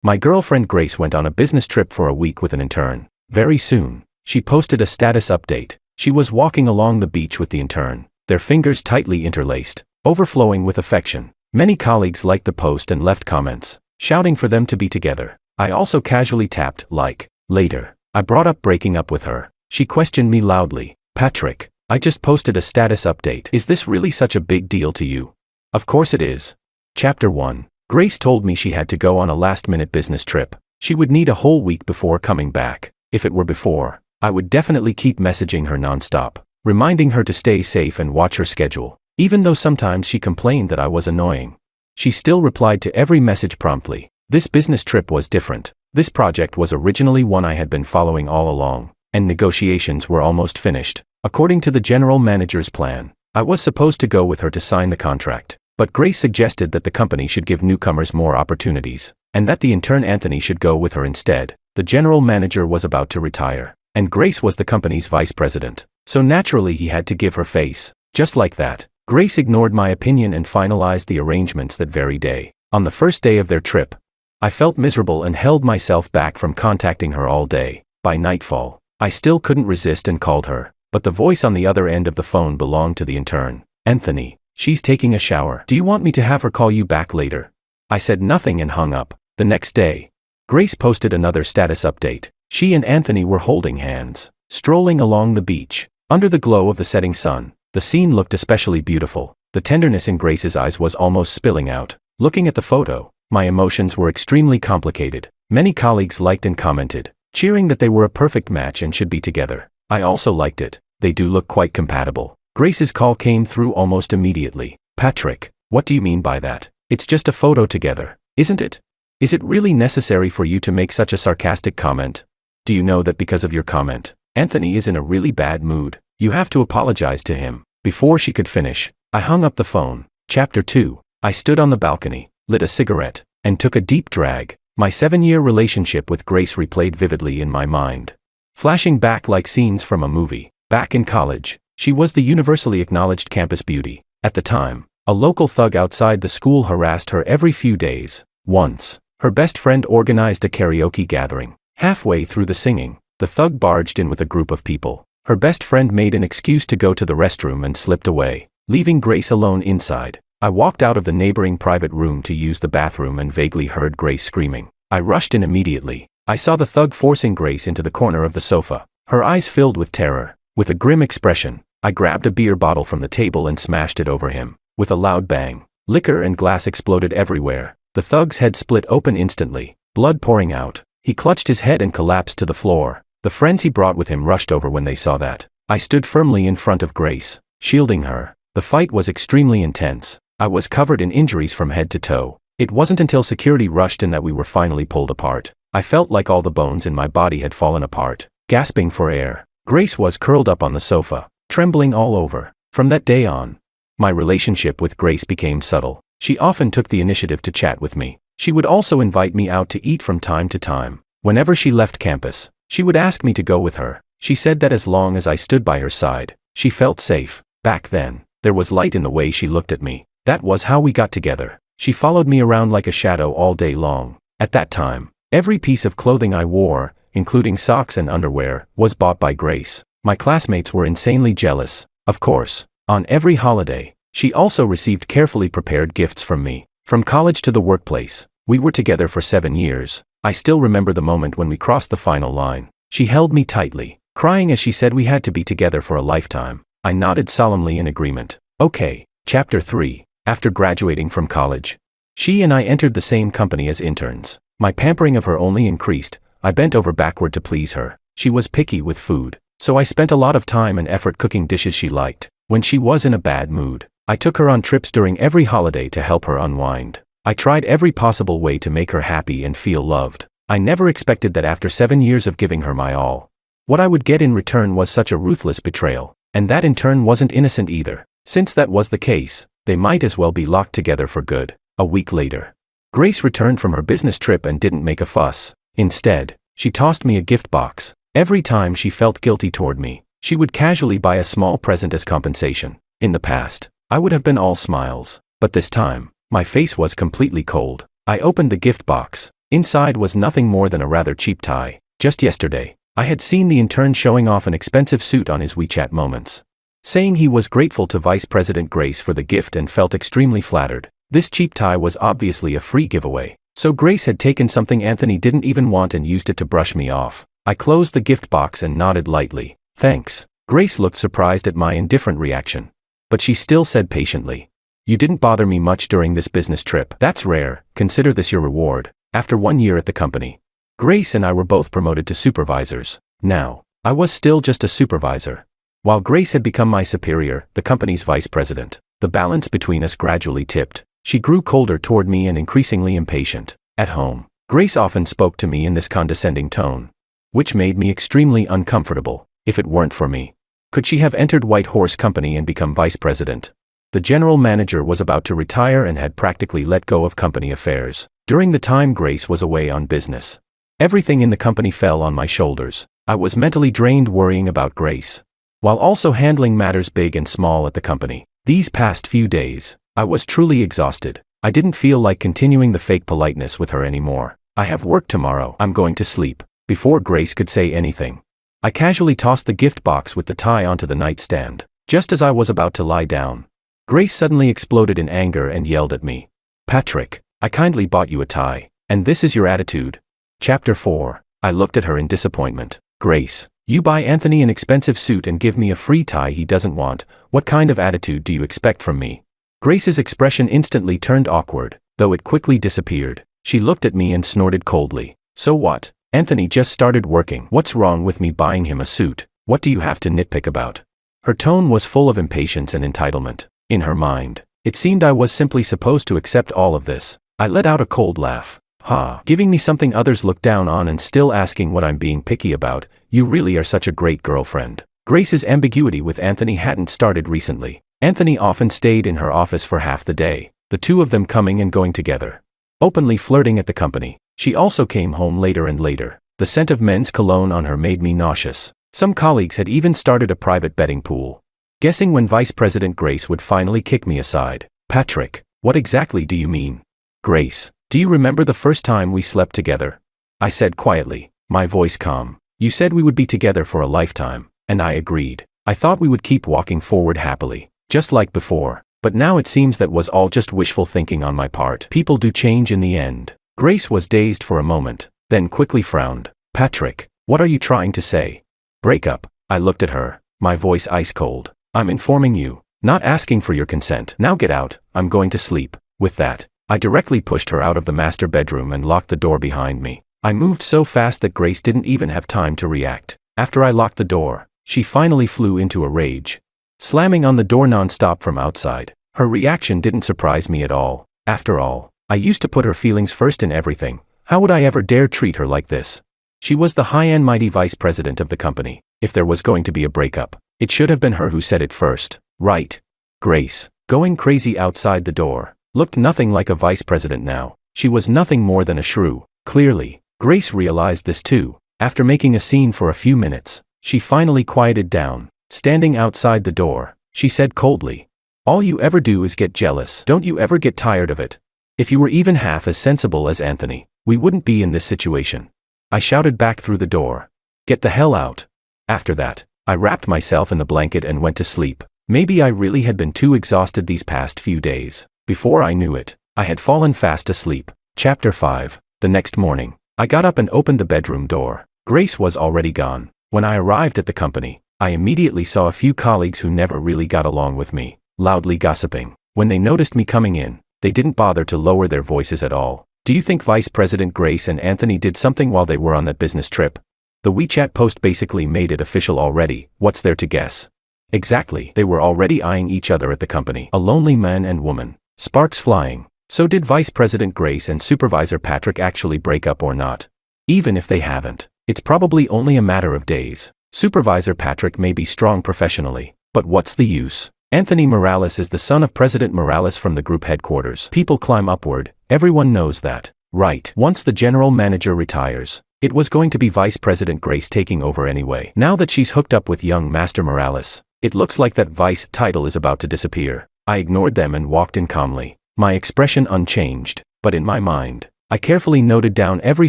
My girlfriend Grace went on a business trip for a week with an intern. Very soon, she posted a status update. She was walking along the beach with the intern, their fingers tightly interlaced, overflowing with affection. Many colleagues liked the post and left comments, shouting for them to be together. I also casually tapped like. Later, I brought up breaking up with her. She questioned me loudly. "Patrick, I just posted a status update. Is this really such a big deal to you?" Of course it is. Chapter 1. Grace told me she had to go on a last-minute business trip. She would need a whole week before coming back. If it were before, I would definitely keep messaging her nonstop, reminding her to stay safe and watch her schedule. Even though sometimes she complained that I was annoying, she still replied to every message promptly. This business trip was different. This project was originally one I had been following all along, and negotiations were almost finished. According to the general manager's plan, I was supposed to go with her to sign the contract. But Grace suggested that the company should give newcomers more opportunities, and that the intern Anthony should go with her instead. The general manager was about to retire, and Grace was the company's vice president, so naturally he had to give her face. Just like that, Grace ignored my opinion and finalized the arrangements that very day. On the first day of their trip, I felt miserable and held myself back from contacting her all day. By nightfall, I still couldn't resist and called her, but the voice on the other end of the phone belonged to the intern. "Anthony, she's taking a shower. Do you want me to have her call you back later?" I said nothing and hung up. The next day, Grace posted another status update. She and Anthony were holding hands, strolling along the beach. Under the glow of the setting sun, the scene looked especially beautiful. The tenderness in Grace's eyes was almost spilling out. Looking at the photo, my emotions were extremely complicated. Many colleagues liked and commented, cheering that they were a perfect match and should be together. I also liked it. They do look quite compatible. Grace's call came through almost immediately. "Patrick, what do you mean by that? It's just a photo together, isn't it? Is it really necessary for you to make such a sarcastic comment? Do you know that because of your comment, Anthony is in a really bad mood? You have to apologize to him." Before she could finish, I hung up the phone. Chapter 2. I stood on the balcony, lit a cigarette, and took a deep drag. My 7-year relationship with Grace replayed vividly in my mind, flashing back like scenes from a movie. Back in college, she was the universally acknowledged campus beauty. At the time, a local thug outside the school harassed her every few days. Once, her best friend organized a karaoke gathering. Halfway through the singing, the thug barged in with a group of people. Her best friend made an excuse to go to the restroom and slipped away, leaving Grace alone inside. I walked out of the neighboring private room to use the bathroom and vaguely heard Grace screaming. I rushed in immediately. I saw the thug forcing Grace into the corner of the sofa, her eyes filled with terror. With a grim expression, I grabbed a beer bottle from the table and smashed it over him. With a loud bang, liquor and glass exploded everywhere. The thug's head split open instantly, blood pouring out. He clutched his head and collapsed to the floor. The friends he brought with him rushed over when they saw that. I stood firmly in front of Grace, shielding her. The fight was extremely intense. I was covered in injuries from head to toe. It wasn't until security rushed in that we were finally pulled apart. I felt like all the bones in my body had fallen apart. Gasping for air, Grace was curled up on the sofa, trembling all over. From that day on, my relationship with Grace became subtle. She often took the initiative to chat with me. She would also invite me out to eat from time to time. Whenever she left campus, she would ask me to go with her. She said that as long as I stood by her side, she felt safe. Back then, there was light in the way she looked at me. That was how we got together. She followed me around like a shadow all day long. At that time, every piece of clothing I wore, including socks and underwear, was bought by Grace. My classmates were insanely jealous. Of course, on every holiday, she also received carefully prepared gifts from me. From college to the workplace, we were together for 7 years. I still remember the moment when we crossed the final line. She held me tightly, crying as she said we had to be together for a lifetime. I nodded solemnly in agreement. Okay. Chapter 3. After graduating from college, she and I entered the same company as interns. My pampering of her only increased. I bent over backward to please her. She was picky with food, so I spent a lot of time and effort cooking dishes she liked. When she was in a bad mood, I took her on trips during every holiday to help her unwind. I tried every possible way to make her happy and feel loved. I never expected that after 7 years of giving her my all, what I would get in return was such a ruthless betrayal. And that in turn wasn't innocent either. Since that was the case, they might as well be locked together for good. A week later, Grace returned from her business trip and didn't make a fuss. Instead, she tossed me a gift box. Every time she felt guilty toward me, she would casually buy a small present as compensation. In the past, I would have been all smiles, but this time, my face was completely cold. I opened the gift box. Inside was nothing more than a rather cheap tie. Just yesterday, I had seen the intern showing off an expensive suit on his WeChat moments, saying he was grateful to Vice President Grace for the gift and felt extremely flattered. This cheap tie was obviously a free giveaway, so Grace had taken something Anthony didn't even want and used it to brush me off. I closed the gift box and nodded lightly. Thanks. Grace looked surprised at my indifferent reaction, but she still said patiently, "You didn't bother me much during this business trip. That's rare. Consider this your reward." After 1 year at the company, Grace and I were both promoted to supervisors. Now, I was still just a supervisor, while Grace had become my superior, the company's vice president. The balance between us gradually tipped. She grew colder toward me and increasingly impatient. At home, Grace often spoke to me in this condescending tone, which made me extremely uncomfortable. If it weren't for me, could she have entered White Horse Company and become vice president? The general manager was about to retire and had practically let go of company affairs. During the time Grace was away on business, everything in the company fell on my shoulders. I was mentally drained worrying about Grace, while also handling matters big and small at the company. These past few days, I was truly exhausted. I didn't feel like continuing the fake politeness with her anymore. "I have work tomorrow. I'm going to sleep." Before Grace could say anything, I casually tossed the gift box with the tie onto the nightstand. Just as I was about to lie down, Grace suddenly exploded in anger and yelled at me. "Patrick, I kindly bought you a tie, and this is your attitude." Chapter 4. I looked at her in disappointment. "Grace, you buy Anthony an expensive suit and give me a free tie he doesn't want. What kind of attitude do you expect from me?" Grace's expression instantly turned awkward, though it quickly disappeared. She looked at me and snorted coldly. "So what? Anthony just started working. What's wrong with me buying him a suit? What do you have to nitpick about?" Her tone was full of impatience and entitlement. In her mind, it seemed I was simply supposed to accept all of this. I let out a cold laugh. "Ha, giving me something others look down on and still asking what I'm being picky about. You really are such a great girlfriend." Grace's ambiguity with Anthony hadn't started recently. Anthony often stayed in her office for half the day, the two of them coming and going together, openly flirting at the company. She also came home later and later. The scent of men's cologne on her made me nauseous. Some colleagues had even started a private betting pool, guessing when Vice President Grace would finally kick me aside. "Patrick, what exactly do you mean?" "Grace, do you remember the first time we slept together?" I said quietly, my voice calm. "You said we would be together for a lifetime, and I agreed. I thought we would keep walking forward happily, just like before. But now it seems that was all just wishful thinking on my part. People do change in the end." Grace was dazed for a moment, then quickly frowned. "Patrick, what are you trying to say?" "Break up." I looked at her, my voice ice cold. "I'm informing you, not asking for your consent. Now get out, I'm going to sleep." With that, I directly pushed her out of the master bedroom and locked the door behind me. I moved so fast that Grace didn't even have time to react. After I locked the door, she finally flew into a rage, slamming on the door non-stop from outside. Her reaction didn't surprise me at all. After all, I used to put her feelings first in everything. How would I ever dare treat her like this? She was the high and mighty vice president of the company. If there was going to be a breakup, it should have been her who said it first, right? Grace, going crazy outside the door, looked nothing like a vice president now. She was nothing more than a shrew. Clearly, Grace realized this too. After making a scene for a few minutes, she finally quieted down. Standing outside the door, she said coldly, "All you ever do is get jealous. Don't you ever get tired of it? If you were even half as sensible as Anthony, we wouldn't be in this situation." I shouted back through the door, "Get the hell out." After that, I wrapped myself in the blanket and went to sleep. Maybe I really had been too exhausted these past few days. Before I knew it, I had fallen fast asleep. Chapter 5. The next morning, I got up and opened the bedroom door. Grace was already gone. When I arrived at the company, I immediately saw a few colleagues who never really got along with me, loudly gossiping. When they noticed me coming in, they didn't bother to lower their voices at all. Do you think Vice President Grace and Anthony did something while they were on that business trip? The WeChat post basically made it official already. What's there to guess? Exactly, they were already eyeing each other at the company. A lonely man and woman. Sparks flying. So did Vice President Grace and Supervisor Patrick actually break up or not? Even if they haven't, it's probably only a matter of days. Supervisor Patrick may be strong professionally, but what's the use? Anthony Morales is the son of President Morales from the group headquarters. People climb upward, everyone knows that, right? Once the general manager retires, it was going to be Vice President Grace taking over anyway. Now that she's hooked up with young Master Morales, it looks like that vice title is about to disappear. I ignored them and walked in calmly, my expression unchanged, but in my mind, I carefully noted down every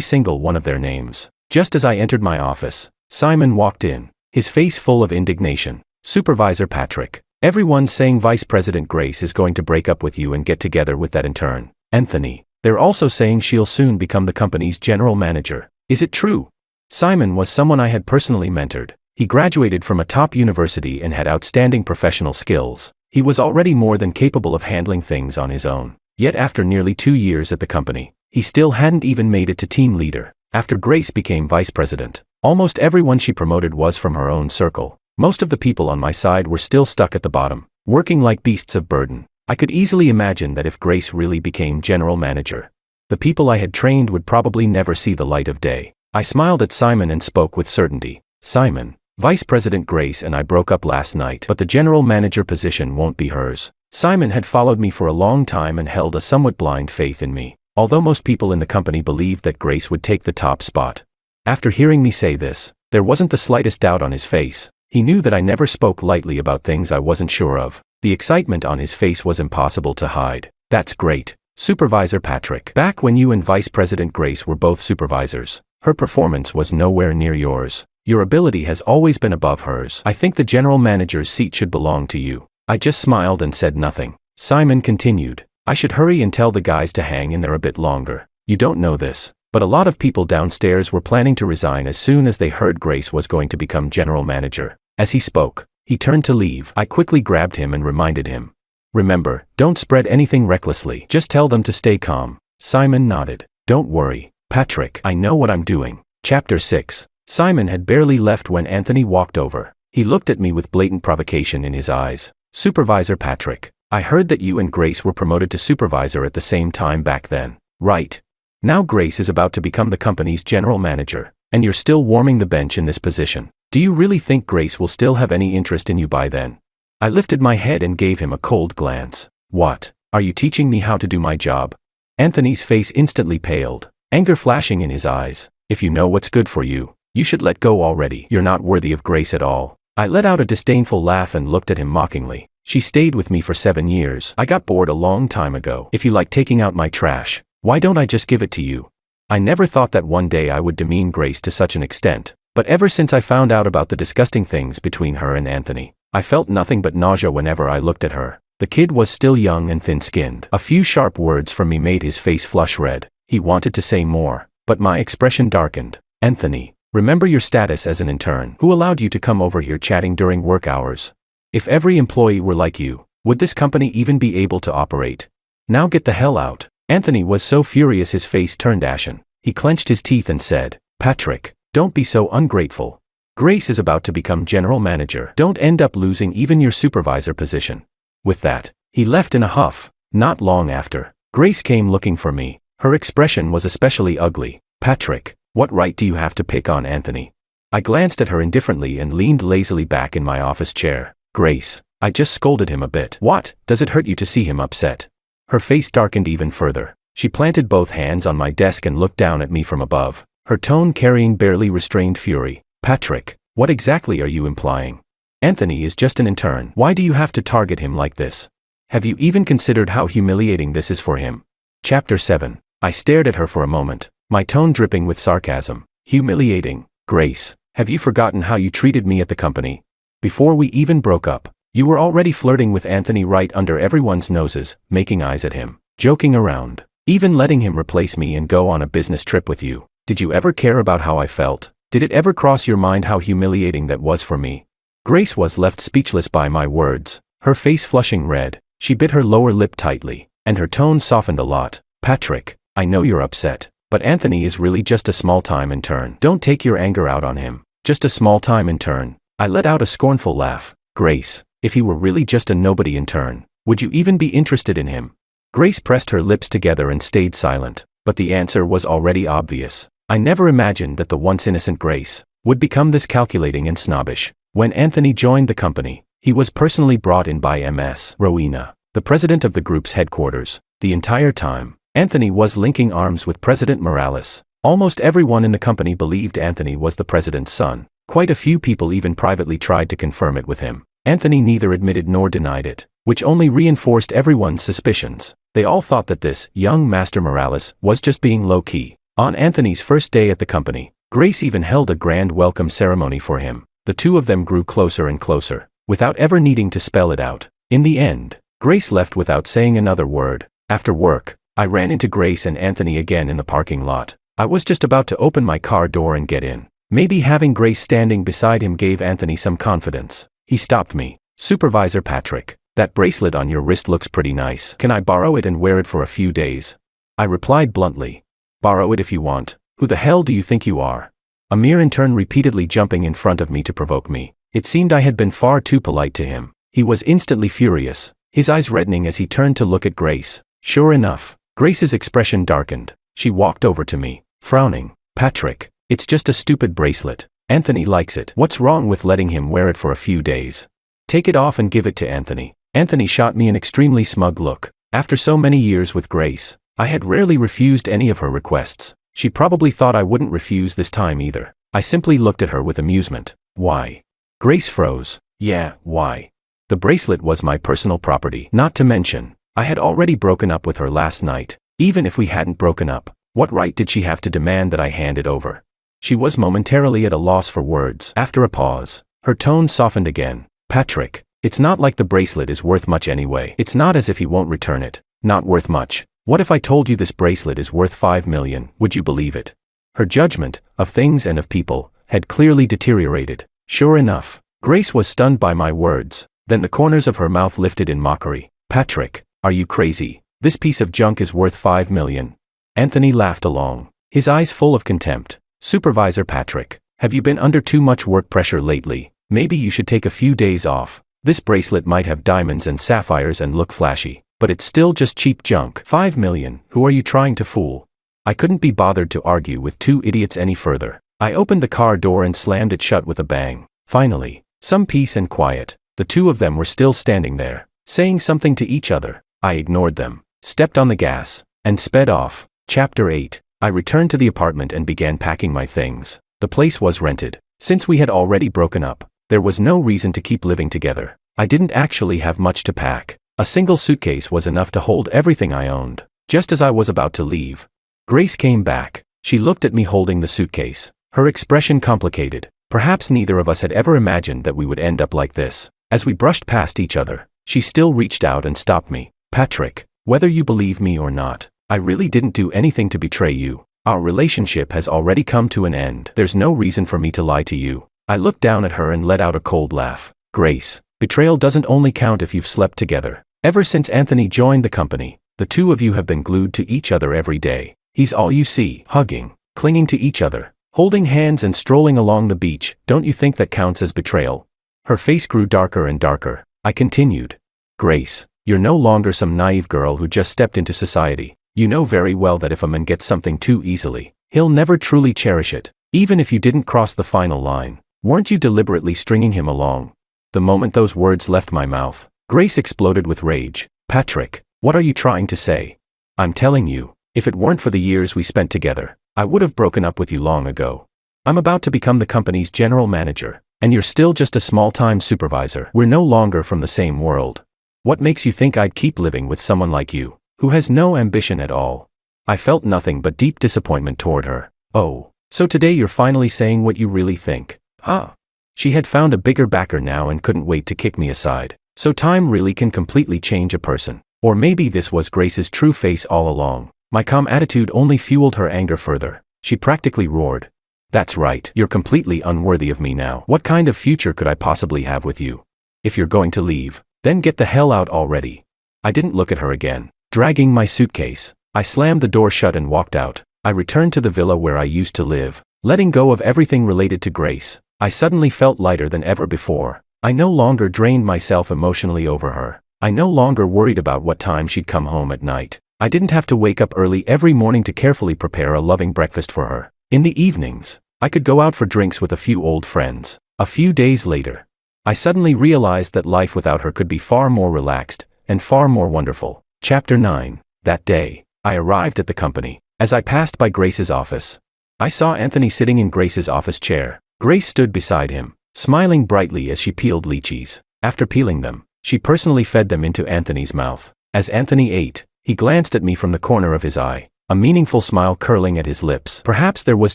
single one of their names. Just as I entered my office, Simon walked in, his face full of indignation. Supervisor Patrick. Everyone's saying Vice President Grace is going to break up with you and get together with that intern, Anthony. They're also saying she'll soon become the company's general manager. Is it true? Simon was someone I had personally mentored. He graduated from a top university and had outstanding professional skills. He was already more than capable of handling things on his own. Yet after nearly 2 years at the company, he still hadn't even made it to team leader. After Grace became vice president, almost everyone she promoted was from her own circle. Most of the people on my side were still stuck at the bottom, working like beasts of burden. I could easily imagine that if Grace really became general manager, the people I had trained would probably never see the light of day. I smiled at Simon and spoke with certainty. Simon, Vice President Grace and I broke up last night, but the general manager position won't be hers. Simon had followed me for a long time and held a somewhat blind faith in me, although most people in the company believed that Grace would take the top spot. After hearing me say this, there wasn't the slightest doubt on his face. He knew that I never spoke lightly about things I wasn't sure of. The excitement on his face was impossible to hide. That's great, Supervisor Patrick. Back when you and Vice President Grace were both supervisors, her performance was nowhere near yours. Your ability has always been above hers. I think the general manager's seat should belong to you. I just smiled and said nothing. Simon continued, I should hurry and tell the guys to hang in there a bit longer. You don't know this, but a lot of people downstairs were planning to resign as soon as they heard Grace was going to become general manager. As he spoke, he turned to leave. I quickly grabbed him and reminded him. Remember, don't spread anything recklessly. Just tell them to stay calm. Simon nodded. Don't worry, Patrick. I know what I'm doing. Chapter 6. Simon had barely left when Anthony walked over. He looked at me with blatant provocation in his eyes. Supervisor Patrick, I heard that you and Grace were promoted to supervisor at the same time back then, right? Now Grace is about to become the company's general manager, and you're still warming the bench in this position. Do you really think Grace will still have any interest in you by then? I lifted my head and gave him a cold glance. What? Are you teaching me how to do my job? Anthony's face instantly paled, anger flashing in his eyes. If you know what's good for you, you should let go already. You're not worthy of Grace at all. I let out a disdainful laugh and looked at him mockingly. She stayed with me for 7 years. I got bored a long time ago. If you like taking out my trash, why don't I just give it to you? I never thought that one day I would demean Grace to such an extent, but ever since I found out about the disgusting things between her and Anthony, I felt nothing but nausea whenever I looked at her. The kid was still young and thin-skinned. A few sharp words from me made his face flush red. He wanted to say more, but my expression darkened. Anthony, remember your status as an intern. Who allowed you to come over here chatting during work hours? If every employee were like you, would this company even be able to operate? Now get the hell out. Anthony was so furious his face turned ashen. He clenched his teeth and said, Patrick, don't be so ungrateful. Grace is about to become general manager. Don't end up losing even your supervisor position. With that, he left in a huff. Not long after, Grace came looking for me. Her expression was especially ugly. Patrick, what right do you have to pick on Anthony? I glanced at her indifferently and leaned lazily back in my office chair. Grace, I just scolded him a bit. What? Does it hurt you to see him upset? Her face darkened even further. She planted both hands on my desk and looked down at me from above, her tone carrying barely restrained fury. Patrick, what exactly are you implying? Anthony is just an intern. Why do you have to target him like this? Have you even considered how humiliating this is for him? Chapter 7. I stared at her for a moment, my tone dripping with sarcasm. Humiliating? Grace, have you forgotten how you treated me at the company? Before we even broke up, you were already flirting with Anthony right under everyone's noses, making eyes at him, joking around, even letting him replace me and go on a business trip with you. Did you ever care about how I felt? Did it ever cross your mind how humiliating that was for me? Grace was left speechless by my words, her face flushing red. She bit her lower lip tightly, and her tone softened a lot. Patrick, I know you're upset, but Anthony is really just a small-time intern. Don't take your anger out on him. Just a small-time intern. I let out a scornful laugh. Grace, if he were really just a nobody intern, would you even be interested in him? Grace pressed her lips together and stayed silent, but the answer was already obvious. I never imagined that the once innocent Grace would become this calculating and snobbish. When Anthony joined the company, he was personally brought in by Ms. Rowena, the president of the group's headquarters. The entire time, Anthony was linking arms with President Morales. Almost everyone in the company believed Anthony was the president's son. Quite a few people even privately tried to confirm it with him. Anthony neither admitted nor denied it, which only reinforced everyone's suspicions. They all thought that this young Master Morales was just being low-key. On Anthony's first day at the company, Grace even held a grand welcome ceremony for him. The two of them grew closer and closer, without ever needing to spell it out. In the end, Grace left without saying another word. After work, I ran into Grace and Anthony again in the parking lot. I was just about to open my car door and get in. Maybe having Grace standing beside him gave Anthony some confidence. He stopped me. "Supervisor Patrick, that bracelet on your wrist looks pretty nice. Can I borrow it and wear it for a few days?" I replied bluntly. "Borrow it if you want. Who the hell do you think you are?" A mere intern repeatedly jumping in front of me to provoke me. It seemed I had been far too polite to him. He was instantly furious, his eyes reddening as he turned to look at Grace. Sure enough, Grace's expression darkened. She walked over to me, frowning. "Patrick, it's just a stupid bracelet. Anthony likes it. What's wrong with letting him wear it for a few days? Take it off and give it to Anthony." Anthony shot me an extremely smug look. After so many years with Grace, I had rarely refused any of her requests. She probably thought I wouldn't refuse this time either. I simply looked at her with amusement. "Why?" Grace froze. "Yeah, why? The bracelet was my personal property. Not to mention, I had already broken up with her last night. Even if we hadn't broken up, what right did she have to demand that I hand it over?" She was momentarily at a loss for words. After a pause, her tone softened again. "Patrick, it's not like the bracelet is worth much anyway. It's not as if he won't return it. Not worth much. What if I told you this bracelet is worth 5 million, would you believe it?" Her judgment, of things and of people, had clearly deteriorated. Sure enough, Grace was stunned by my words. Then the corners of her mouth lifted in mockery. "Patrick, are you crazy? This piece of junk is worth 5 million. Anthony laughed along, his eyes full of contempt. "Supervisor Patrick, have you been under too much work pressure lately? Maybe you should take a few days off. This bracelet might have diamonds and sapphires and look flashy, but it's still just cheap junk. 5 million, who are you trying to fool?" I couldn't be bothered to argue with two idiots any further. I opened the car door and slammed it shut with a bang. Finally, some peace and quiet. The two of them were still standing there, saying something to each other. I ignored them, stepped on the gas, and sped off. Chapter 8. I returned to the apartment and began packing my things. The place was rented. Since we had already broken up, there was no reason to keep living together. I didn't actually have much to pack. A single suitcase was enough to hold everything I owned. Just as I was about to leave, Grace came back. She looked at me holding the suitcase. Her expression complicated. Perhaps neither of us had ever imagined that we would end up like this. As we brushed past each other, she still reached out and stopped me. "Patrick, whether you believe me or not, I really didn't do anything to betray you. Our relationship has already come to an end. There's no reason for me to lie to you." I looked down at her and let out a cold laugh. "Grace, betrayal doesn't only count if you've slept together. Ever since Anthony joined the company, the two of you have been glued to each other every day. He's all you see, hugging, clinging to each other, holding hands and strolling along the beach. Don't you think that counts as betrayal?" Her face grew darker and darker. I continued. "Grace, you're no longer some naive girl who just stepped into society. You know very well that if a man gets something too easily, he'll never truly cherish it. Even if you didn't cross the final line, weren't you deliberately stringing him along?" The moment those words left my mouth, Grace exploded with rage. "Patrick, what are you trying to say? I'm telling you, if it weren't for the years we spent together, I would have broken up with you long ago. I'm about to become the company's general manager, and you're still just a small-time supervisor. We're no longer from the same world. What makes you think I'd keep living with someone like you, who has no ambition at all?" I felt nothing but deep disappointment toward her. "Oh, so today you're finally saying what you really think, huh?" She had found a bigger backer now and couldn't wait to kick me aside. So time really can completely change a person. Or maybe this was Grace's true face all along. My calm attitude only fueled her anger further. She practically roared. "That's right, you're completely unworthy of me now. What kind of future could I possibly have with you? If you're going to leave, then get the hell out already." I didn't look at her again. Dragging my suitcase, I slammed the door shut and walked out. I returned to the villa where I used to live. Letting go of everything related to Grace, I suddenly felt lighter than ever before. I no longer drained myself emotionally over her. I no longer worried about what time she'd come home at night. I didn't have to wake up early every morning to carefully prepare a loving breakfast for her. In the evenings, I could go out for drinks with a few old friends. A few days later, I suddenly realized that life without her could be far more relaxed and far more wonderful. Chapter 9. That day, I arrived at the company. As I passed by Grace's office, I saw Anthony sitting in Grace's office chair. Grace stood beside him, smiling brightly as she peeled lychees. After peeling them, she personally fed them into Anthony's mouth. As Anthony ate, He glanced at me from the corner of his eye, a meaningful smile curling at his lips. Perhaps there was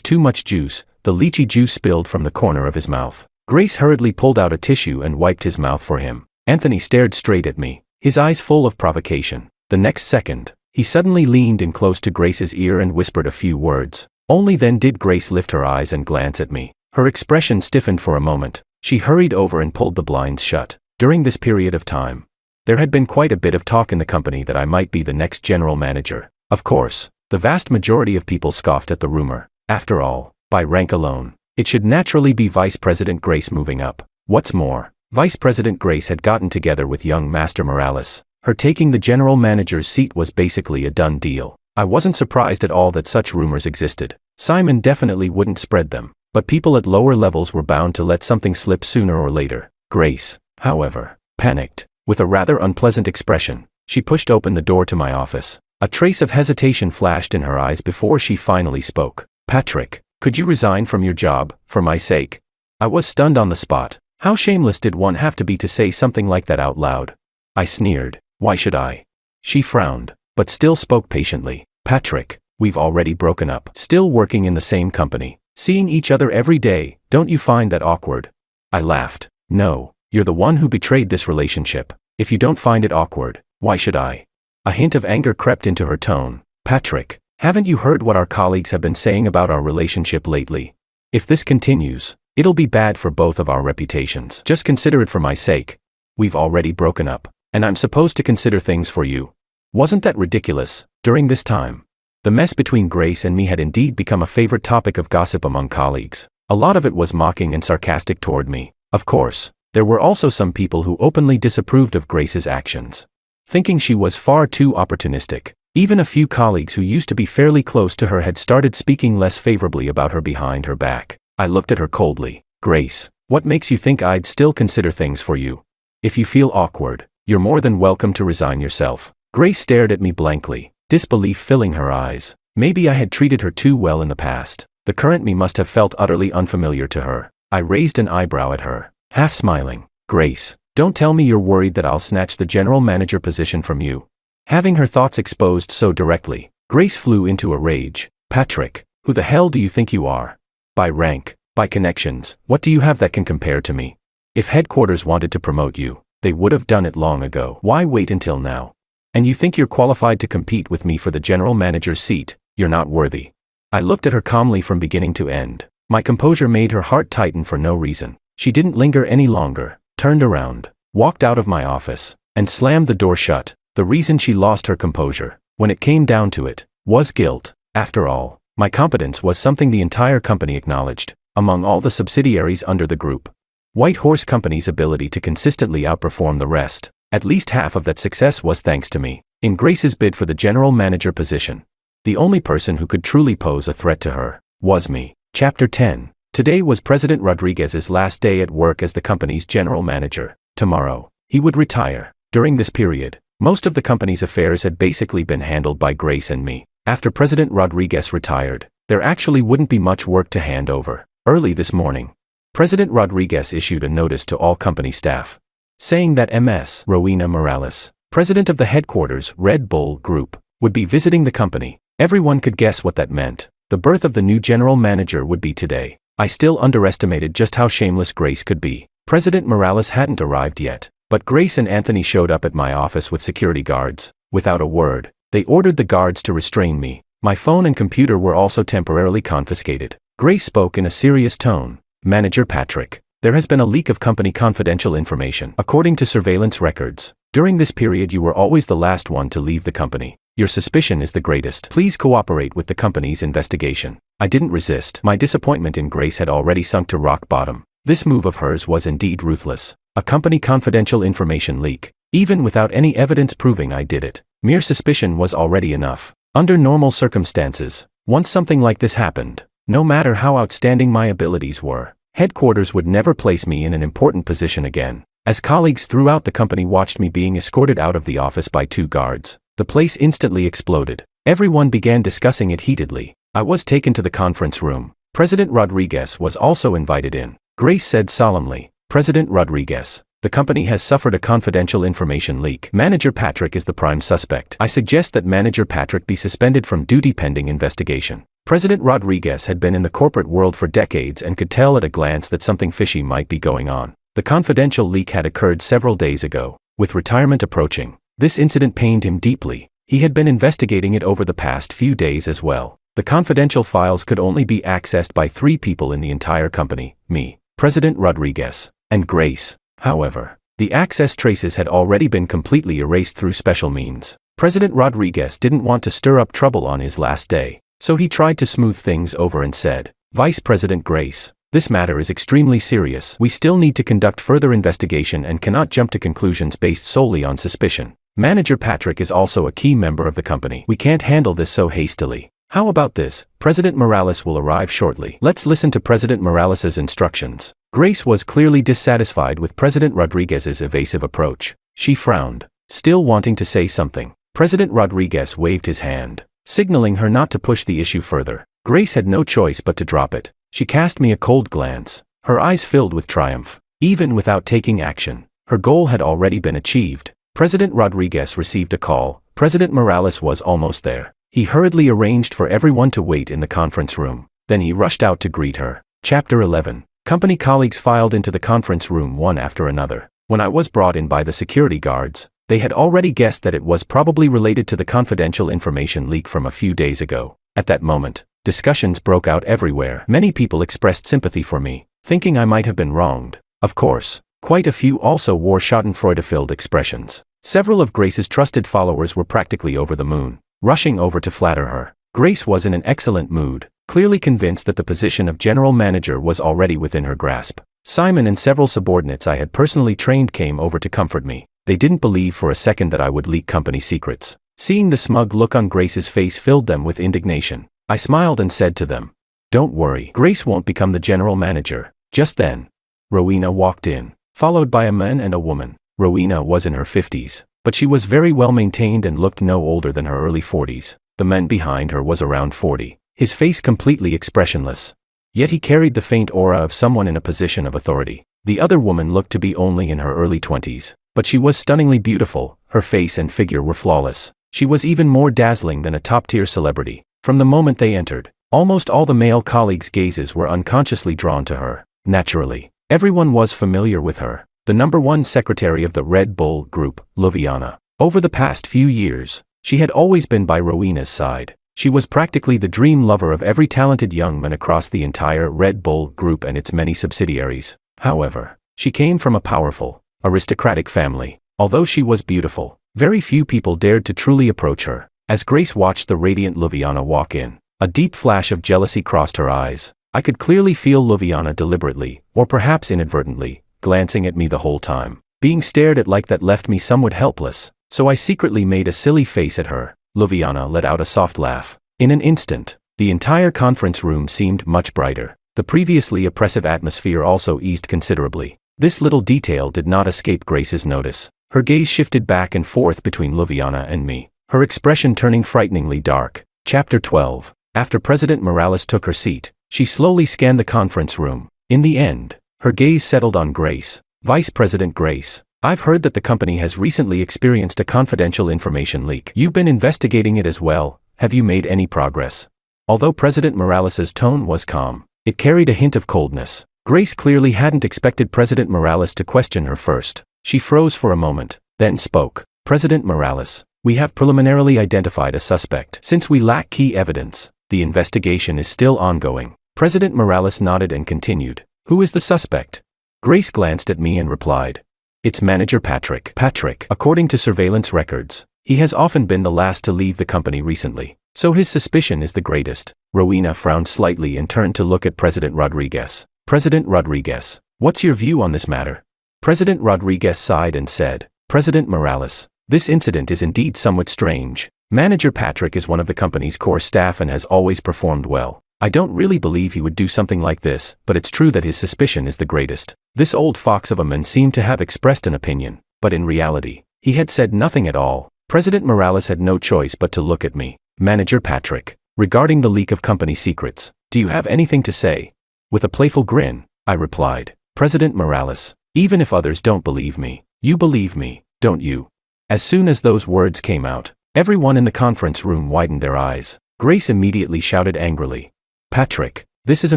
too much juice, the lychee juice spilled from the corner of his mouth. Grace hurriedly pulled out a tissue and wiped his mouth for him. Anthony stared straight at me, his eyes full of provocation. The next second, he suddenly leaned in close to Grace's ear and whispered a few words. Only then did Grace lift her eyes and glance at me. Her expression stiffened for a moment. She hurried over and pulled the blinds shut. During this period of time, there had been quite a bit of talk in the company that I might be the next general manager. Of course, the vast majority of people scoffed at the rumor. After all, by rank alone, it should naturally be Vice President Grace moving up. What's more, Vice President Grace had gotten together with young Master Morales. Her taking the general manager's seat was basically a done deal. I wasn't surprised at all that such rumors existed. Simon definitely wouldn't spread them, but people at lower levels were bound to let something slip sooner or later. Grace, however, panicked. With a rather unpleasant expression, she pushed open the door to my office. A trace of hesitation flashed in her eyes before she finally spoke. "Patrick, could you resign from your job, for my sake?" I was stunned on the spot. How shameless did one have to be to say something like that out loud? I sneered. "Why should I?" She frowned, but still spoke patiently. "Patrick, we've already broken up. Still working in the same company, seeing each other every day, don't you find that awkward?" I laughed. "No, you're the one who betrayed this relationship. If you don't find it awkward, why should I?" A hint of anger crept into her tone. "Patrick, haven't you heard what our colleagues have been saying about our relationship lately? If this continues, it'll be bad for both of our reputations. Just consider it for my sake. We've already broken up, and I'm supposed to consider things for you." Wasn't that ridiculous? During this time, the mess between Grace and me had indeed become a favorite topic of gossip among colleagues. A lot of it was mocking and sarcastic toward me. Of course, there were also some people who openly disapproved of Grace's actions, thinking she was far too opportunistic. Even a few colleagues who used to be fairly close to her had started speaking less favorably about her behind her back. I looked at her coldly. "Grace, what makes you think I'd still consider things for you? If you feel awkward, you're more than welcome to resign yourself." Grace stared at me blankly, disbelief filling her eyes. Maybe I had treated her too well in the past. The current me must have felt utterly unfamiliar to her. I raised an eyebrow at her, half smiling. "Grace, don't tell me you're worried that I'll snatch the general manager position from you." Having her thoughts exposed so directly, Grace flew into a rage. "Patrick, who the hell do you think you are? By rank, by connections, what do you have that can compare to me? If headquarters wanted to promote you, they would have done it long ago. Why wait until now? And you think you're qualified to compete with me for the general manager's seat? You're not worthy." I looked at her calmly from beginning to end. My composure made her heart tighten for no reason. She didn't linger any longer, turned around, walked out of my office, and slammed the door shut. The reason she lost her composure, when it came down to it, was guilt. After all, my competence was something the entire company acknowledged, among all the subsidiaries under the group. White Horse Company's ability to consistently outperform the rest, at least half of that success was thanks to me. In Grace's bid for the general manager position, the only person who could truly pose a threat to her was me. Chapter 10. Today was President Rodriguez's last day at work as the company's general manager. Tomorrow, he would retire. During this period, most of the company's affairs had basically been handled by Grace and me. After President Rodriguez retired, there actually wouldn't be much work to hand over. Early this morning, President Rodriguez issued a notice to all company staff, saying that Ms. Rowena Morales, president of the headquarters Red Bull Group, would be visiting the company. Everyone could guess what that meant. The birth of the new general manager would be today. I still underestimated just how shameless Grace could be. President Morales hadn't arrived yet, but Grace and Anthony showed up at my office with security guards. Without a word, they ordered the guards to restrain me. My phone and computer were also temporarily confiscated. Grace spoke in a serious tone. "Manager Patrick, there has been a leak of company confidential information. According to surveillance records, during this period you were always the last one to leave the company. Your suspicion is the greatest. Please cooperate with the company's investigation." I didn't resist. My disappointment in Grace had already sunk to rock bottom. This move of hers was indeed ruthless. A company confidential information leak. Even without any evidence proving I did it, mere suspicion was already enough. Under normal circumstances, once something like this happened, no matter how outstanding my abilities were, headquarters would never place me in an important position again. As colleagues throughout the company watched me being escorted out of the office by 2 guards, the place instantly exploded. Everyone began discussing it heatedly. I was taken to the conference room. President Rodriguez was also invited in. Grace said solemnly, "President Rodriguez, The company has suffered a confidential information leak. Manager Patrick is the prime suspect. I suggest that Manager Patrick be suspended from duty pending investigation. President Rodriguez had been in the corporate world for decades and could tell at a glance that something fishy might be going on. The confidential leak had occurred several days ago. With retirement approaching, this incident pained him deeply. He had been investigating it over the past few days as well. The confidential files could only be accessed by 3 people in the entire company: me, President Rodriguez, and Grace. However, the access traces had already been completely erased through special means. President Rodriguez didn't want to stir up trouble on his last day, so he tried to smooth things over and said, "Vice President Grace, this matter is extremely serious. We still need to conduct further investigation and cannot jump to conclusions based solely on suspicion. Manager Patrick is also a key member of the company. We can't handle this so hastily. How about this? President Morales will arrive shortly. Let's listen to President Morales's instructions." Grace was clearly dissatisfied with President Rodriguez's evasive approach. She frowned, still wanting to say something. President Rodriguez waved his hand, signaling her not to push the issue further. Grace had no choice but to drop it. She cast me a cold glance, her eyes filled with triumph. Even without taking action, her goal had already been achieved. President Rodriguez received a call. President Morales was almost there. He hurriedly arranged for everyone to wait in the conference room. Then he rushed out to greet her. Chapter 11. Company colleagues filed into the conference room one after another. When I was brought in by the security guards, they had already guessed that it was probably related to the confidential information leak from a few days ago. At that moment, discussions broke out everywhere. Many people expressed sympathy for me, thinking I might have been wronged. Of course, quite a few also wore schadenfreude-filled expressions. Several of Grace's trusted followers were practically over the moon, rushing over to flatter her. Grace was in an excellent mood, clearly convinced that the position of general manager was already within her grasp. Simon and several subordinates I had personally trained came over to comfort me. They didn't believe for a second that I would leak company secrets. Seeing the smug look on Grace's face filled them with indignation. I smiled and said to them, "Don't worry, Grace won't become the general manager." Just then, Rowena walked in, followed by a man and a woman. Rowena was in her 50s, but she was very well maintained and looked no older than her early 40s. The man behind her was around 40, his face completely expressionless. Yet he carried the faint aura of someone in a position of authority. The other woman looked to be only in her early 20s, but she was stunningly beautiful. Her face and figure were flawless. She was even more dazzling than a top-tier celebrity. From the moment they entered, almost all the male colleagues' gazes were unconsciously drawn to her. Naturally, everyone was familiar with her, the #1 secretary of the Red Bull Group, Loviana. Over the past few years, she had always been by Rowena's side. She was practically the dream lover of every talented young man across the entire Red Bull Group and its many subsidiaries. However, she came from a powerful, aristocratic family. Although she was beautiful, very few people dared to truly approach her. As Grace watched the radiant Loviana walk in, a deep flash of jealousy crossed her eyes. I could clearly feel Loviana deliberately, or perhaps inadvertently, glancing at me the whole time. Being stared at like that left me somewhat helpless, so I secretly made a silly face at her. Loviana let out a soft laugh. In an instant, the entire conference room seemed much brighter. The previously oppressive atmosphere also eased considerably. This little detail did not escape Grace's notice. Her gaze shifted back and forth between Loviana and me, her expression turning frighteningly dark. Chapter 12. After President Morales took her seat, she slowly scanned the conference room. In the end, her gaze settled on Grace. "Vice President Grace, I've heard that the company has recently experienced a confidential information leak. You've been investigating it as well. Have you made any progress?" Although President Morales's tone was calm, it carried a hint of coldness. Grace clearly hadn't expected President Morales to question her first. She froze for a moment, then spoke. "President Morales, we have preliminarily identified a suspect. Since we lack key evidence, the investigation is still ongoing." President Morales nodded and continued. "Who is the suspect?" Grace glanced at me and replied, "It's Manager Patrick." Patrick, according to surveillance records, he has often been the last to leave the company recently, so his suspicion is the greatest. Rowena frowned slightly and turned to look at President Rodriguez. "President Rodriguez, what's your view on this matter?" President Rodriguez sighed and said, "President Morales, this incident is indeed somewhat strange. Manager Patrick is one of the company's core staff and has always performed well. I don't really believe he would do something like this, but it's true that his suspicion is the greatest." This old fox of a man seemed to have expressed an opinion, but in reality, he had said nothing at all. President Morales had no choice but to look at me. "Manager Patrick, regarding the leak of company secrets, do you have anything to say?" With a playful grin, I replied, "President Morales, Even if others don't believe me, you believe me, don't you? As soon as those words came out, everyone in the conference room widened their eyes. Grace immediately shouted angrily, "Patrick, this is a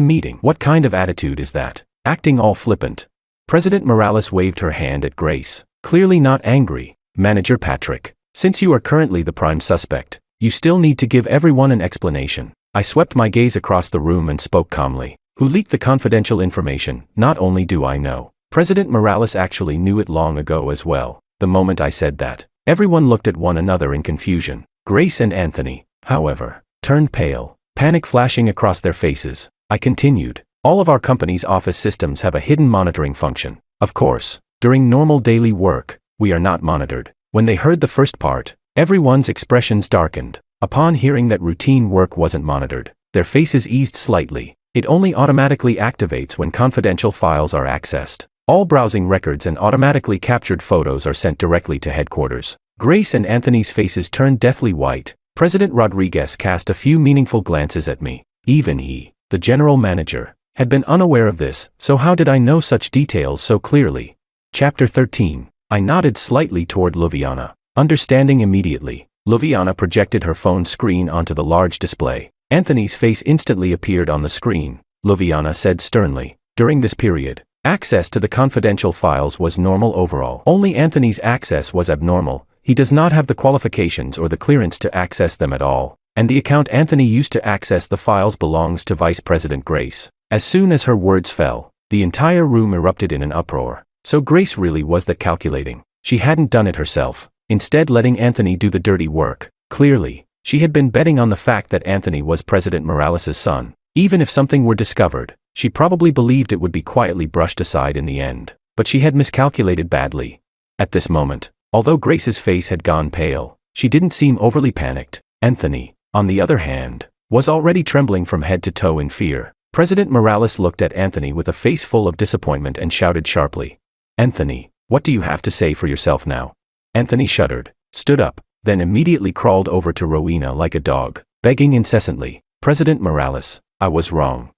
meeting. What kind of attitude is that? Acting all flippant." President Morales waved her hand at Grace, clearly not angry. "Manager Patrick, since you are currently the prime suspect, you still need to give everyone an explanation." I swept my gaze across the room and spoke calmly. "Who leaked the confidential information? Not only do I know, President Morales actually knew it long ago as well." The moment I said that, everyone looked at one another in confusion. Grace and Anthony, however, turned pale, panic flashing across their faces. I continued, "All of our company's office systems have a hidden monitoring function. Of course, during normal daily work, we are not monitored." When they heard the first part, everyone's expressions darkened. Upon hearing that routine work wasn't monitored, their faces eased slightly. It only automatically activates when confidential files are accessed. All browsing records and automatically captured photos are sent directly to headquarters. Grace and Anthony's faces turned deathly white. President Rodriguez cast a few meaningful glances at me. Even he, the general manager, had been unaware of this, so how did I know such details so clearly? Chapter 13. I nodded slightly toward Luviana, understanding immediately. Luviana projected her phone screen onto the large display. Anthony's face instantly appeared on the screen. Luviana said sternly, "During this period, access to the confidential files was normal overall. Only Anthony's access was abnormal. He does not have the qualifications or the clearance to access them at all. And the account Anthony used to access the files belongs to Vice President Grace." As soon as her words fell, the entire room erupted in an uproar. So Grace really was that calculating. She hadn't done it herself, instead letting Anthony do the dirty work. Clearly, she had been betting on the fact that Anthony was President Morales' son. Even if something were discovered, she probably believed it would be quietly brushed aside in the end. But she had miscalculated badly. At this moment, although Grace's face had gone pale, she didn't seem overly panicked. Anthony, on the other hand, was already trembling from head to toe in fear. President Morales looked at Anthony with a face full of disappointment and shouted sharply, "Anthony, what do you have to say for yourself now?" Anthony shuddered, stood up, then immediately crawled over to Rowena like a dog, begging incessantly, "President Morales, I was wrong.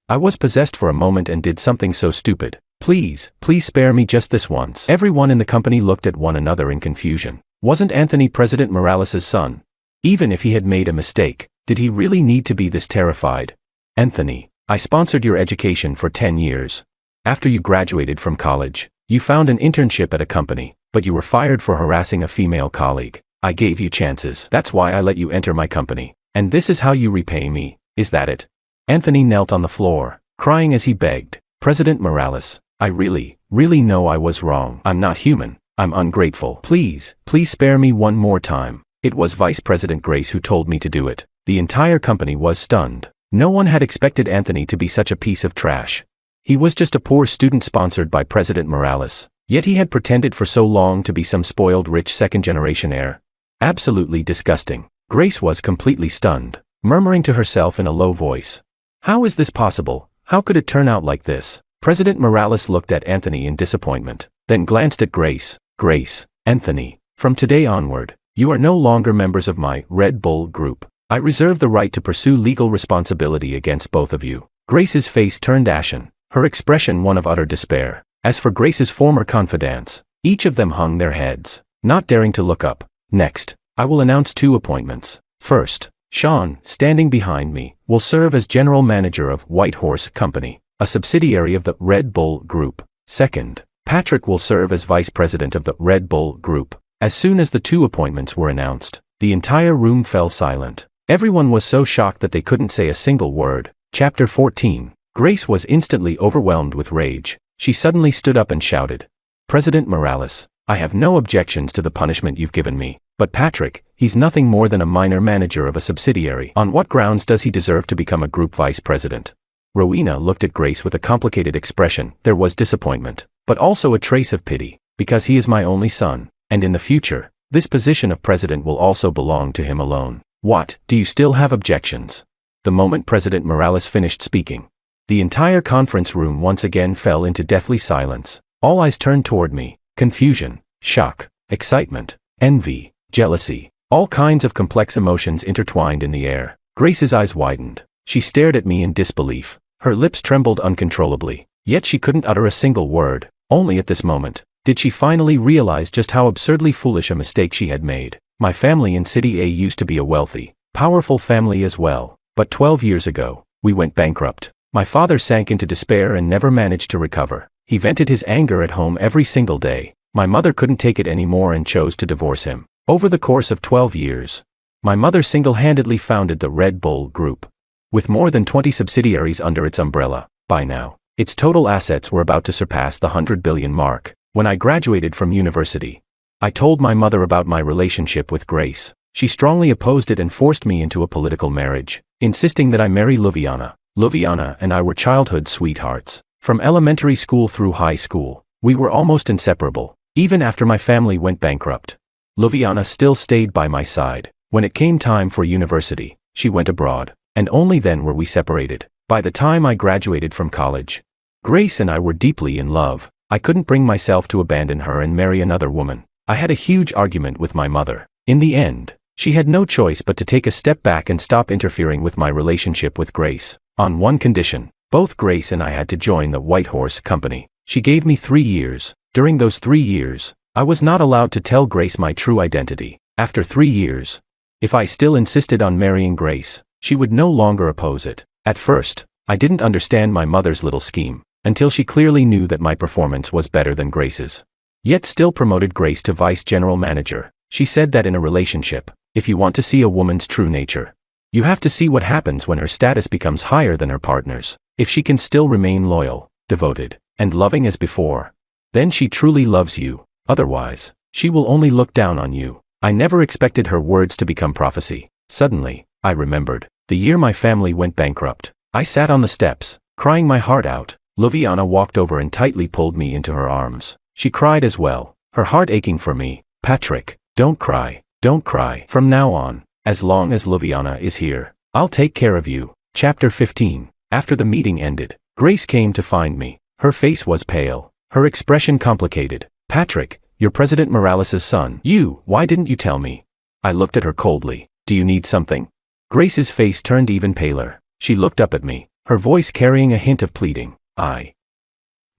I was possessed for a moment and did something so stupid. Please spare me just this once." Everyone in the company looked at one another in confusion. Wasn't Anthony President Morales' son? Even if he had made a mistake, did he really need to be this terrified? "Anthony, I sponsored your education for 10 years. After you graduated from college, you found an internship at a company, but you were fired for harassing a female colleague. I gave you chances. That's why I let you enter my company. And this is how you repay me, is that it?" Anthony knelt on the floor, crying as he begged, "President Morales, I really know I was wrong. I'm not human. I'm ungrateful. Please spare me one more time." It was Vice President Grace who told me to do it. The entire company was stunned. No one had expected Anthony to be such a piece of trash. He was just a poor student sponsored by President Morales, yet he had pretended for so long to be some spoiled rich second-generation heir. Absolutely disgusting. Grace was completely stunned, murmuring to herself in a low voice, "How is this possible? How could it turn out like this?" President Morales looked at Anthony in disappointment, then glanced at Grace. "Grace, Anthony, from today onward, you are no longer members of my Red Bull group. I reserve the right to pursue legal responsibility against both of you." Grace's face turned ashen, her expression one of utter despair. As for Grace's former confidants, each of them hung their heads, not daring to look up. "Next, I will announce 2 appointments. First, Sean, standing behind me, will serve as general manager of White Horse Company, a subsidiary of the Red Bull Group. Second, Patrick will serve as vice president of the Red Bull Group." As soon as the 2 appointments were announced, the entire room fell silent. Everyone was so shocked that they couldn't say a single word. Chapter 14. Grace was instantly overwhelmed with rage. She suddenly stood up and shouted, "President Morales, I have no objections to the punishment you've given me, but Patrick, he's nothing more than a minor manager of a subsidiary. On what grounds does he deserve to become a group vice president?" Rowena looked at Grace with a complicated expression. There was disappointment, but also a trace of pity, because he is my only son, and in the future, this position of president will also belong to him alone. What, do you still have objections? The moment President Morales finished speaking, the entire conference room once again fell into deathly silence. All eyes turned toward me. Confusion, shock, excitement, envy, jealousy, all kinds of complex emotions intertwined in the air. Grace's eyes widened. She stared at me in disbelief. Her lips trembled uncontrollably, yet she couldn't utter a single word. Only at this moment did she finally realize just how absurdly foolish a mistake she had made. My family in City A used to be a wealthy, powerful family as well, but 12 years ago, we went bankrupt. My father sank into despair and never managed to recover. He vented his anger at home every single day. My mother couldn't take it anymore and chose to divorce him. Over the course of 12 years, my mother single-handedly founded the Red Bull Group. With more than 20 subsidiaries under its umbrella, by now, its total assets were about to surpass the 100 billion mark. When I graduated from university, I told my mother about my relationship with Grace. She strongly opposed it and forced me into a political marriage, insisting that I marry Luviana. Luviana and I were childhood sweethearts. From elementary school through high school, we were almost inseparable. Even after my family went bankrupt, Luviana still stayed by my side. When it came time for university, she went abroad, and only then were we separated. By the time I graduated from college, Grace and I were deeply in love. I couldn't bring myself to abandon her and marry another woman. I had a huge argument with my mother. In the end, she had no choice but to take a step back and stop interfering with my relationship with Grace. On one condition, both Grace and I had to join the White Horse Company. She gave me 3 years. During those 3 years, I was not allowed to tell Grace my true identity. After 3 years, if I still insisted on marrying Grace, she would no longer oppose it. At first, I didn't understand my mother's little scheme, until she clearly knew that my performance was better than Grace's. Yet still promoted Grace to vice general manager. She said that in a relationship, if you want to see a woman's true nature, you have to see what happens when her status becomes higher than her partner's. If she can still remain loyal, devoted, and loving as before, then she truly loves you. Otherwise, she will only look down on you. I never expected her words to become prophecy. Suddenly, I remembered, the year my family went bankrupt. I sat on the steps, crying my heart out. Luviana walked over and tightly pulled me into her arms. She cried as well, her heart aching for me. Patrick, don't cry, don't cry. From now on, as long as Luviana is here, I'll take care of you. Chapter 15. After the meeting ended, Grace came to find me. Her face was pale, her expression complicated. Patrick, you're President Morales' son. Why didn't you tell me? I looked at her coldly. Do you need something? Grace's face turned even paler. She looked up at me, her voice carrying a hint of pleading. I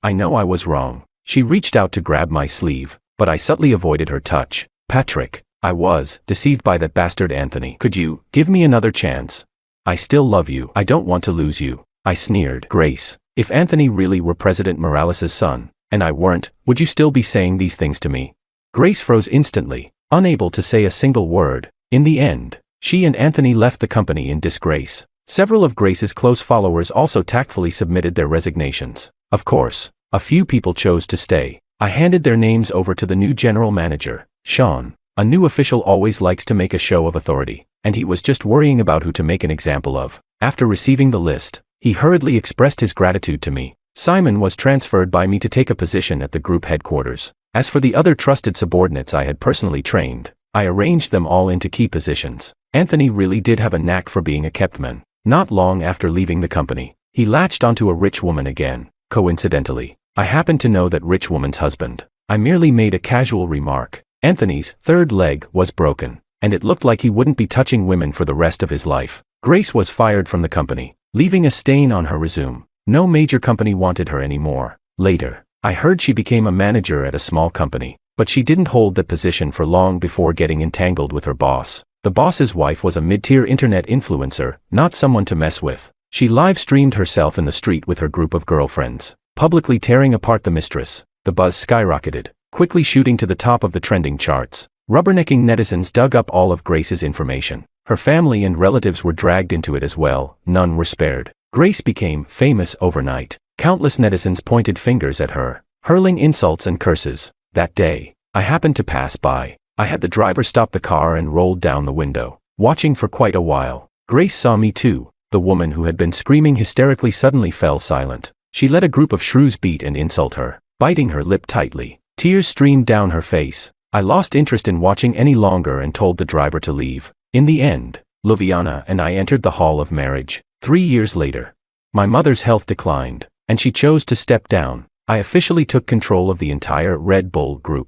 know I was wrong. She reached out to grab my sleeve, but I subtly avoided her touch. Patrick, I was deceived by that bastard Anthony. Could you give me another chance? I still love you. I don't want to lose you. I sneered. Grace, if Anthony really were President Morales' son, and I weren't, would you still be saying these things to me? Grace froze instantly, unable to say a single word. In the end, she and Anthony left the company in disgrace. Several of Grace's close followers also tactfully submitted their resignations. Of course, a few people chose to stay. I handed their names over to the new general manager, Sean. A new official always likes to make a show of authority, and he was just worrying about who to make an example of. After receiving the list, he hurriedly expressed his gratitude to me. Simon was transferred by me to take a position at the group headquarters. As for the other trusted subordinates I had personally trained, I arranged them all into key positions. Anthony really did have a knack for being a kept man. Not long after leaving the company, he latched onto a rich woman again. Coincidentally, I happened to know that rich woman's husband. I merely made a casual remark. Anthony's third leg was broken, and it looked like he wouldn't be touching women for the rest of his life. Grace was fired from the company, leaving a stain on her resume. No major company wanted her anymore. Later, I heard she became a manager at a small company, but she didn't hold that position for long before getting entangled with her boss. The boss's wife was a mid-tier internet influencer, not someone to mess with. She live-streamed herself in the street with her group of girlfriends, publicly tearing apart the mistress. The buzz skyrocketed, quickly shooting to the top of the trending charts. Rubbernecking netizens dug up all of Grace's information. Her family and relatives were dragged into it as well. None were spared. Grace became famous overnight. Countless netizens pointed fingers at her, hurling insults and curses. That day, I happened to pass by. I had the driver stop the car and rolled down the window, watching for quite a while. Grace saw me too. The woman who had been screaming hysterically suddenly fell silent. She let a group of shrews beat and insult her, biting her lip tightly. Tears streamed down her face. I lost interest in watching any longer and told the driver to leave. In the end, Luviana and I entered the hall of marriage. 3 years later, my mother's health declined, and she chose to step down. I officially took control of the entire Red Bull Group.